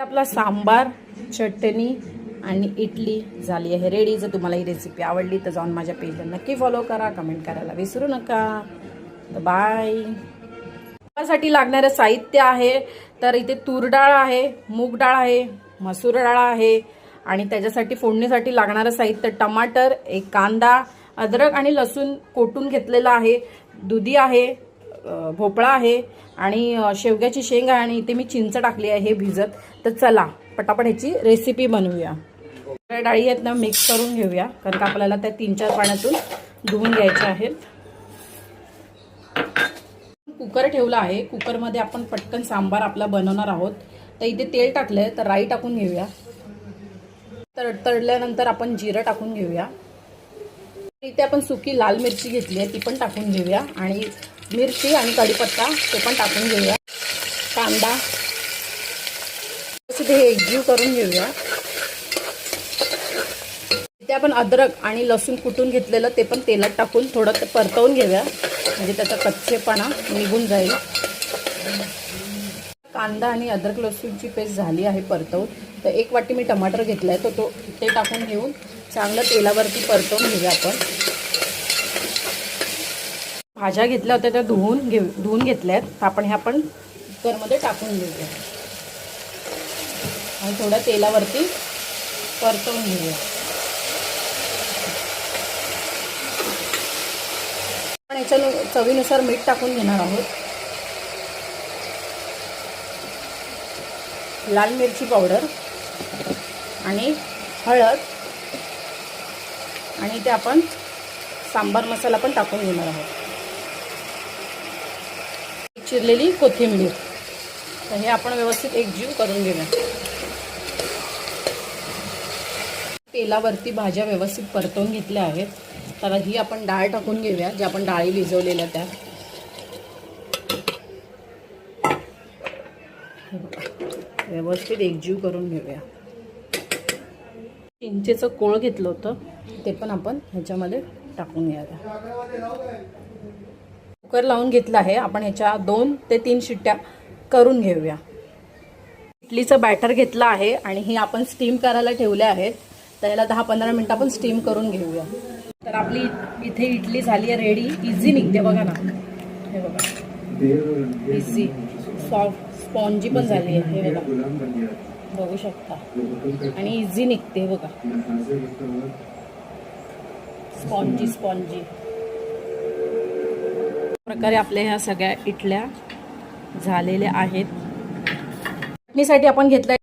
आपला सांबार, चटणी आणि इडली झाली आहे रेडी. जर तुम्हाला ही रेसिपी आवडली तर जाऊन माझ्या पेजला नक्की फॉलो करा, कमेंट करायला विसरू नका. बाय. साठी लागणारं साहित्य आहे तर इथे तूर डाळ आहे, मूग डाळ आहे, मसूर डाळ आहे आणि त्याच्यासाठी फोडणीसाठी लागणारं साहित्य टमाटर, एक कांदा, अद्रक आणि लसूण कोटून घेतलेला आहे, दुधी आहे, भोपळा आहे आणि शेवग्याची शेंग आहे आणि इथे मी चिंच टाकली आहे हे भिजत. तर चला पटापट ह्याची रेसिपी बनवूया. डाळी आहेत ना मिक्स करून घेऊया कारण का आपल्याला त्या 3-4 पाण्यातून धुवून घ्यायच्या आहेत. कुकर ठेवला आहे, कुकरमध्ये आपण पटकन सांबार आपला बनवणार आहोत. तर इथे तेल टाकलंय तर राई टाकून घेऊया. तळल्यानंतर आपण जिरं टाकून घेऊया. इथे आपण सुकी लाल मिरची घेतली आहे ती पण टाकून घेऊया आणि मिरची आणि कढीपत्ता ते पण टाकून घेऊया. कांदा हे एकजीव करून घेऊया. इथे आपण अद्रक आणि लसूण कुटून घेतलेलं ते पण तेलात टाकून थोडं परतवून घेऊया म्हणजे त्याचा कच्चेपणा निघून जाईल. कांदा आणि अद्रक लसूणची पेस्ट झाली आहे परतवून. तर 1 वाटी मी टमाटर घेतलाय तो ते टाकून घेऊन चांगलं तेलावरती परतवून घेऊया. आपण भाज्या घेतल्या होत्या त्या धुवून घेतल्यात. आपण ह्या पण कुकरमध्ये टाकून घेऊया आणि थोड्या तेलावरती परतवून घेऊया. आपण याच्या चवीनुसार मीठ टाकून घेणार आहोत. लाल मिरची पावडर आणि हळद आणि ते आपण सांबार मसाला पण टाकून घेणार आहोत. चिरलेली कोथिंबीर. तर हे आपण व्यवस्थित एकजीव करून घेऊया. तेलावरती भाज्या व्यवस्थित परतवून घेतल्या आहेत. तर ही आपण डाळ टाकून घेऊया जे आपण डाळी भिजवलेल्या त्या. व्यवस्थित एकजीव करून घेऊया. चिंचेचं कोळ घेतलं होतं ते पण आपण ह्याच्यामध्ये टाकून घ्यायला. कुकर लावून घेतला आहे. आपण ह्याच्या 2 ते 3 शिट्ट्या करून घेऊया. इडलीचं बॅटर घेतलं आहे आणि ही आपण स्टीम करायला ठेवले आहेत. तर याला 10-15 मिनिटं आपण स्टीम करून घेऊया. तर आपली इथे इडली झाली आहे रेडी. इझी निघते बघा ना, हे बघा इझी सॉफ्ट स्पॉन्जी पण झाली आहे हे बघा, बघू शकता आणि इझी निघते बघा, स्पॉन्जी प्रकारे आपल्या ह्या सगळ्या इडल्या झालेल्या आहेत. चटणीसाठी आपण घेतल्या